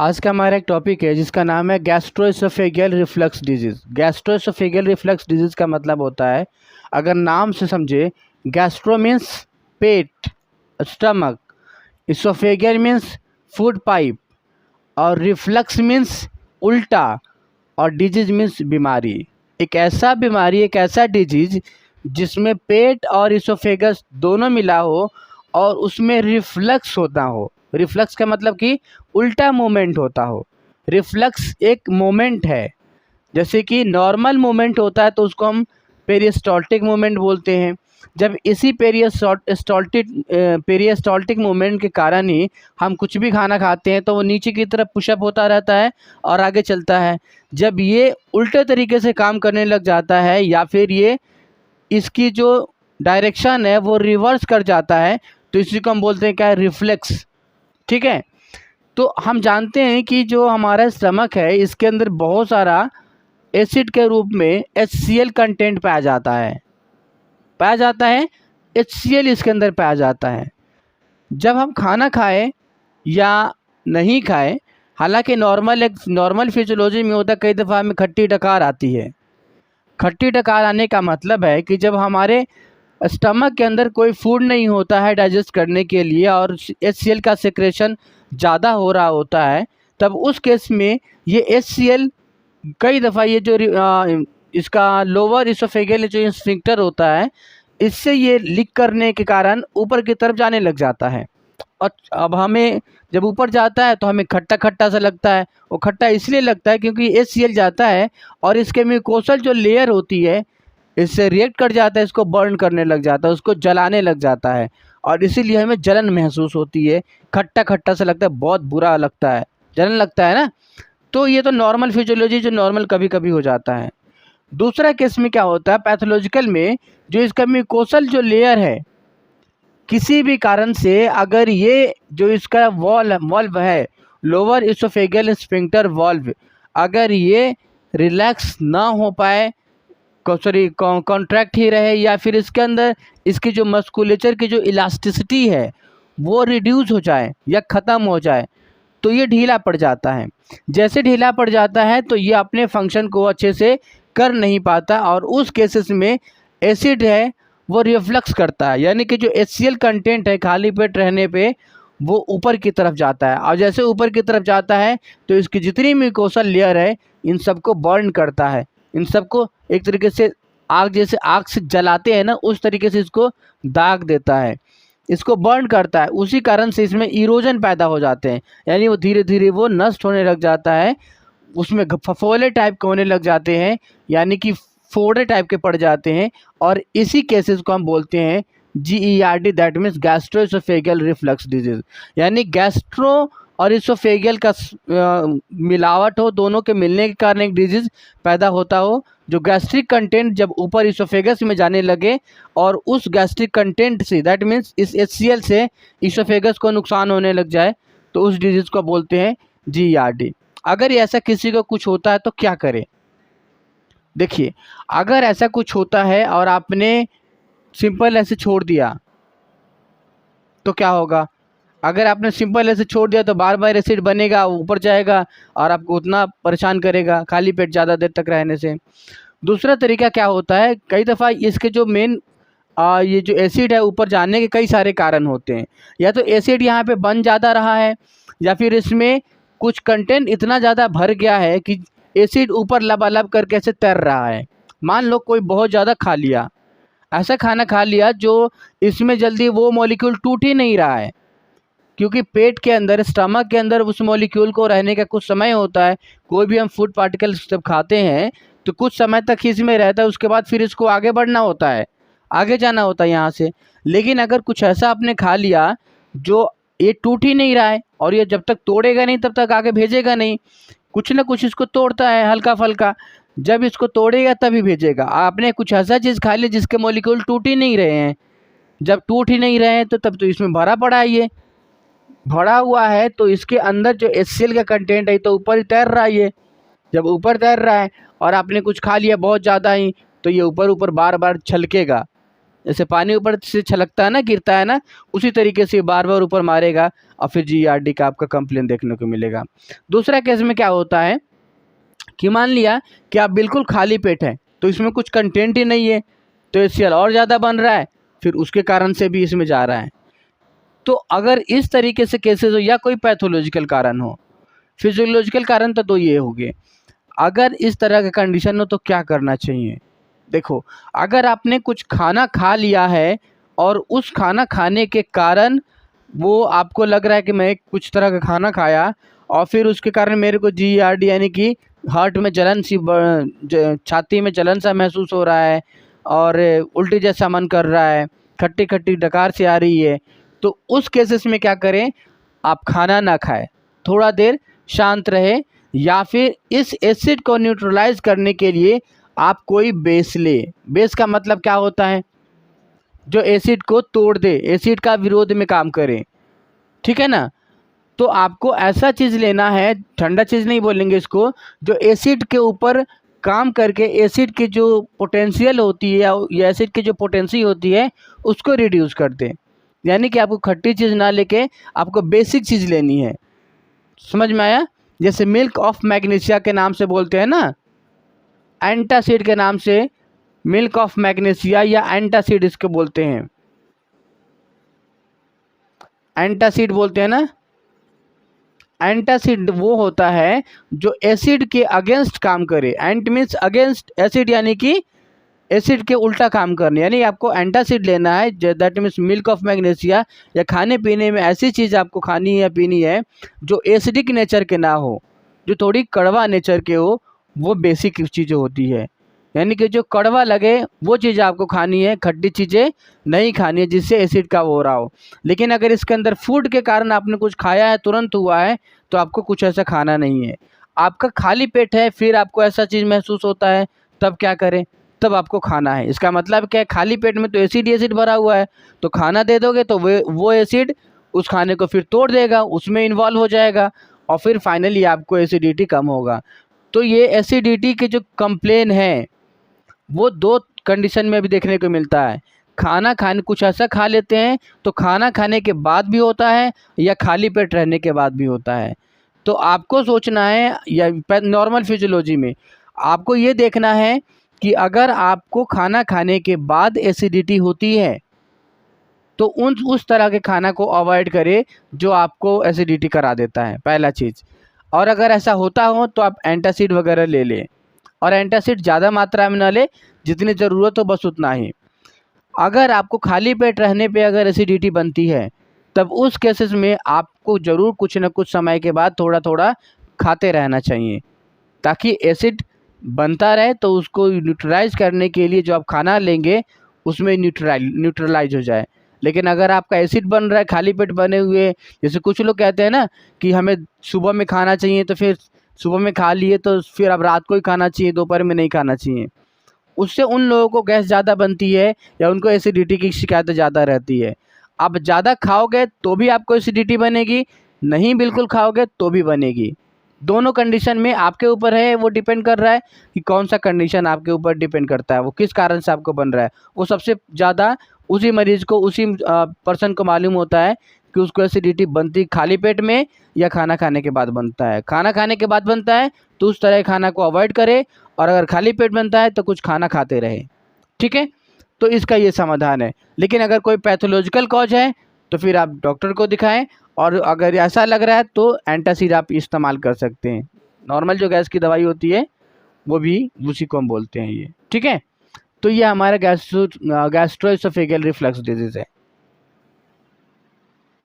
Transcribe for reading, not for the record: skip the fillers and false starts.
आज का हमारा एक टॉपिक है जिसका नाम है gastrooesophageal reflux disease. Gastrooesophageal reflux disease का मतलब होता है, अगर नाम से समझे, गैस्ट्रो मीन्स पेट, stomach, oesophageal means food pipe, और रिफ्लक्स मीन्स उल्टा, और डिजीज़ मीन्स बीमारी। एक ऐसा बीमारी, एक ऐसा डिजीज़ जिसमें पेट और इसोफेगस दोनों मिला हो और उसमें रिफ्लक्स होता हो। रिफ्लक्स का मतलब कि उल्टा मूवमेंट होता हो। रिफ्लक्स एक मूवमेंट है, जैसे कि नॉर्मल मूवमेंट होता है तो उसको हम पेरिस्टाल्टिक मूवमेंट बोलते हैं। जब इसी पेरिस्टाल्टिक मूवमेंट के कारण ही हम कुछ भी खाना खाते हैं तो वो नीचे की तरफ पुशअप होता रहता है और आगे चलता है। जब ये उल्टे तरीके से काम करने लग जाता है या फिर ये इसकी जो डायरेक्शन है वो रिवर्स कर जाता है तो इसी को हम बोलते हैं क्या है, रिफ्लेक्स। ठीक है, तो हम जानते हैं कि जो हमारा स्टमक है इसके अंदर बहुत सारा एसिड के रूप में HCl कंटेंट पाया जाता है। HCl इसके अंदर पाया जाता है। जब हम खाना खाएं या नहीं खाएं, हालांकि नॉर्मल फिजियोलॉजी में होता है, कई दफ़ा हमें खट्टी डकार आती है। खट्टी डकार आने का मतलब है कि जब हमारे स्टमक के अंदर कोई फूड नहीं होता है डाइजेस्ट करने के लिए और HCl का सेक्रेशन ज़्यादा हो रहा होता है, तब उस केस में ये HCl कई दफ़ा ये जो इसका लोअर इसोफेगियल जो स्फिंक्टर होता है, इससे ये लीक करने के कारण ऊपर की तरफ जाने लग जाता है। और अब हमें जब ऊपर जाता है तो हमें खट्टा खट्टा सा लगता है। वो खट्टा इसलिए लगता है क्योंकि HCl जाता है और इसके म्यूकोसल जो लेयर होती है इससे रिएक्ट कर जाता है, इसको बर्न करने लग जाता है, उसको जलाने लग जाता है और इसीलिए हमें जलन महसूस होती है। खट्टा खट्टा सा लगता है, बहुत बुरा लगता है, जलन लगता है ना। तो ये तो नॉर्मल फिजियोलॉजी जो नॉर्मल कभी कभी हो जाता है। दूसरा केस में क्या होता है, पैथोलॉजिकल में, जो इसका म्यूकोसल जो लेयर है किसी भी कारण से अगर ये जो इसका वॉल्व है, लोअर इसोफेगियल स्फिंक्टर वॉल्व, अगर ये रिलैक्स ना हो पाए, कॉन्ट्रैक्ट ही रहे, या फिर इसके अंदर इसकी जो मस्कुलेचर की जो इलास्टिसिटी है वो रिड्यूस हो जाए या ख़त्म हो जाए, तो ये ढीला पड़ जाता है। जैसे ढीला पड़ जाता है तो ये अपने फंक्शन को अच्छे से कर नहीं पाता और उस केसेस में एसिड है वो रिफ्लक्स करता है, यानी कि जो HCl कंटेंट है खाली पेट रहने पे वो ऊपर की तरफ जाता है, और जैसे ऊपर की तरफ जाता है तो इसकी जितनी म्यूकोसल लेयर है इन सबको बर्न करता है। इन सबको एक तरीके से आग, जैसे आग से जलाते हैं ना, उस तरीके से इसको दाग देता है, इसको बर्न करता है। उसी कारण से इसमें इरोजन पैदा हो जाते हैं, यानी वो धीरे धीरे वो नष्ट होने लग जाता है, उसमें फफोले टाइप के होने लग जाते हैं, यानी कि फोड़े टाइप के पड़ जाते हैं। और इसी केसेस को हम बोलते हैं GERD, that means gastrooesophageal reflux disease. यानी गैस्ट्रो और इसोफेगियल का मिलावट हो, दोनों के मिलने के कारण एक डिजीज़ पैदा होता हो, जो गैस्ट्रिक कंटेंट जब ऊपर इसोफेगस में जाने लगे और उस गैस्ट्रिक कंटेंट से, दैट मीन्स इस HCl से इसोफेगस को नुकसान होने लग जाए, तो उस डिजीज़ को बोलते हैं GERD। अगर ऐसा किसी को कुछ होता है तो क्या करें? देखिए, अगर ऐसा कुछ होता है और आपने सिंपल ऐसे छोड़ दिया तो क्या होगा? अगर आपने सिंपल ऐसे छोड़ दिया तो बार बार एसिड बनेगा, ऊपर जाएगा और आपको उतना परेशान करेगा खाली पेट ज़्यादा देर तक रहने से। दूसरा तरीका क्या होता है, कई दफ़ा इसके जो मेन ये जो एसिड है ऊपर जाने के कई सारे कारण होते हैं। या तो एसिड यहाँ पे बन ज़्यादा रहा है, या फिर इसमें कुछ कंटेंट इतना ज़्यादा भर गया है कि एसिड ऊपर लबालब करके ऐसे तैर रहा है। मान लो कोई बहुत ज़्यादा खा लिया, ऐसा खाना खा लिया जो इसमें जल्दी वो मॉलिक्यूल टूट ही नहीं रहा है, क्योंकि पेट के अंदर, स्टमक के अंदर उस मॉलिक्यूल को रहने का कुछ समय होता है। कोई भी हम फूड पार्टिकल्स जब खाते हैं तो कुछ समय तक ही इसमें रहता है, उसके बाद फिर इसको आगे बढ़ना होता है, आगे जाना होता है यहाँ से। लेकिन अगर कुछ ऐसा आपने खा लिया जो ये टूट ही नहीं रहा है और ये जब तक तोड़ेगा नहीं तब तक आगे भेजेगा नहीं, कुछ ना कुछ इसको तोड़ता है हल्का फल्का, जब इसको तोड़ेगा तभी भेजेगा। आपने कुछ ऐसा चीज़ खा ली जिसके मॉलिक्यूल टूट ही नहीं रहे हैं, जब टूट ही नहीं रहे हैं तो तब तो इसमें भरा पड़ा है, ये भरा हुआ है, तो इसके अंदर जो HCl का कंटेंट है तो ऊपर ही तैर रहा है। ये जब ऊपर तैर रहा है और आपने कुछ खा लिया बहुत ज़्यादा ही, तो ये ऊपर ऊपर बार बार छलकेगा, जैसे पानी ऊपर से छलकता है ना, गिरता है ना, उसी तरीके से बार बार ऊपर मारेगा और फिर GERD का आपका कंप्लेन देखने को मिलेगा। दूसरा केस में क्या होता है कि मान लिया कि आप बिल्कुल खाली पेट है, तो इसमें कुछ कंटेंट ही नहीं है, तो HCl और ज़्यादा बन रहा है, फिर उसके कारण से भी इसमें जा रहा है। तो अगर इस तरीके से केसेस हो या कोई पैथोलॉजिकल कारण हो, फिजियोलॉजिकल कारण तो ये हो गए। अगर इस तरह का कंडीशन हो तो क्या करना चाहिए? देखो, अगर आपने कुछ खाना खा लिया है और उस खाना खाने के कारण वो आपको लग रहा है कि मैं कुछ तरह का खाना खाया और फिर उसके कारण मेरे को GERD यानी कि हार्ट में जलन सी, छाती में जलन सा महसूस हो रहा है और उल्टी जैसा मन कर रहा है, खट्टी खट्टी डकार सी आ रही है, तो उस केसेस में क्या करें? आप खाना ना खाएं, थोड़ा देर शांत रहे, या फिर इस एसिड को न्यूट्रलाइज करने के लिए आप कोई बेस ले। बेस का मतलब क्या होता है? जो एसिड को तोड़ दे, एसिड का विरोध में काम करे, ठीक है ना। तो आपको ऐसा चीज़ लेना है, ठंडा चीज़ नहीं बोलेंगे इसको, जो एसिड के ऊपर काम करके एसिड की जो पोटेंशियल होती है या एसिड की जो पोटेंसी होती है उसको रिड्यूस कर दे। यानी कि आपको खट्टी चीज़ ना लेके आपको बेसिक चीज़ लेनी है। समझ में आया? जैसे मिल्क ऑफ मैग्नीशिया के नाम से बोलते हैं ना, एंटासिड के नाम से मिल्क ऑफ मैग्नीशिया या एंटासिड इसको बोलते हैं, एंटासिड बोलते हैं ना। एंटासिड वो होता है जो एसिड के अगेंस्ट काम करे। एंट मीन्स अगेंस्ट, एसिड यानी कि एसिड के उल्टा काम करने, यानी आपको एंटासिड लेना है, that means milk of magnesia, या खाने पीने में ऐसी चीज़ आपको खानी है या पीनी है जो एसिडिक नेचर के ना हो, जो थोड़ी कड़वा नेचर के हो, वो बेसिक चीज़ें होती है। यानी कि जो कड़वा लगे वो चीज़ आपको खानी है, खट्टी चीज़ें नहीं खानी है जिससे एसिड का वो हो रहा हो। लेकिन अगर इसके अंदर फूड के कारण आपने कुछ खाया है, तुरंत हुआ है, तो आपको कुछ ऐसा खाना नहीं है। आपका खाली पेट है, फिर आपको ऐसा चीज़ महसूस होता है, तब क्या करें? तब आपको खाना है। इसका मतलब क्या है? खाली पेट में तो एसिड ही एसिड भरा हुआ है, तो खाना दे दोगे तो वो एसिड उस खाने को फिर तोड़ देगा, उसमें इन्वॉल्व हो जाएगा और फिर फाइनली आपको एसिडिटी कम होगा। तो ये एसिडिटी के जो कंप्लेन है वो दो कंडीशन में भी देखने को मिलता है। खाना खाने कुछ ऐसा खा लेते हैं तो खाना खाने के बाद भी होता है, या खाली पेट रहने के बाद भी होता है। तो आपको सोचना है, या नॉर्मल फिजियोलॉजी में आपको ये देखना है कि अगर आपको खाना खाने के बाद एसिडिटी होती है तो उस तरह के खाना को अवॉइड करें जो आपको एसिडिटी करा देता है, पहला चीज़। और अगर ऐसा होता हो तो आप एंटासिड वगैरह ले लें, और एंटासिड ज़्यादा मात्रा में ना ले, जितनी ज़रूरत हो बस उतना ही। अगर आपको खाली पेट रहने पे अगर एसिडिटी बनती है, तब उस केसेस में आपको ज़रूर कुछ न कुछ समय के बाद थोड़ा थोड़ा खाते रहना चाहिए, ताकि एसिड बनता रहे, तो उसको न्यूट्रलाइज करने के लिए जो आप खाना लेंगे उसमें न्यूट्रलाइज हो जाए। लेकिन अगर आपका एसिड बन रहा है खाली पेट बने हुए, जैसे कुछ लोग कहते हैं ना कि हमें सुबह में खाना चाहिए, तो फिर सुबह में खा लिए तो फिर अब रात को ही खाना चाहिए, दोपहर में नहीं खाना चाहिए, उससे उन लोगों को गैस ज़्यादा बनती है या उनको एसिडिटी की शिकायतें ज़्यादा रहती है। आप ज़्यादा खाओगे तो भी आपको एसिडिटी बनेगी, नहीं बिल्कुल खाओगे तो भी बनेगी। दोनों कंडीशन में आपके ऊपर है, वो डिपेंड कर रहा है कि कौन सा कंडीशन आपके ऊपर डिपेंड करता है, वो किस कारण से आपको बन रहा है। वो सबसे ज़्यादा उसी मरीज़ को, उसी पर्सन को मालूम होता है कि उसको एसिडिटी बनती खाली पेट में या खाना खाने के बाद बनता है। खाना खाने के बाद बनता है तो उस तरह के खाना को अवॉइड करें, और अगर खाली पेट बनता है तो कुछ खाना खाते रहे, ठीक है। तो इसका ये समाधान है। लेकिन अगर कोई पैथोलॉजिकल कॉज है तो फिर आप डॉक्टर को दिखाएं, और अगर ऐसा लग रहा है तो एंटासिड आप इस्तेमाल कर सकते हैं। नॉर्मल जो गैस की दवाई होती है वो भी उसी को हम बोलते हैं ये, ठीक है। तो ये हमारा गैस्ट्रोएसोफेजियल रिफ्लक्स डिजीज़ है।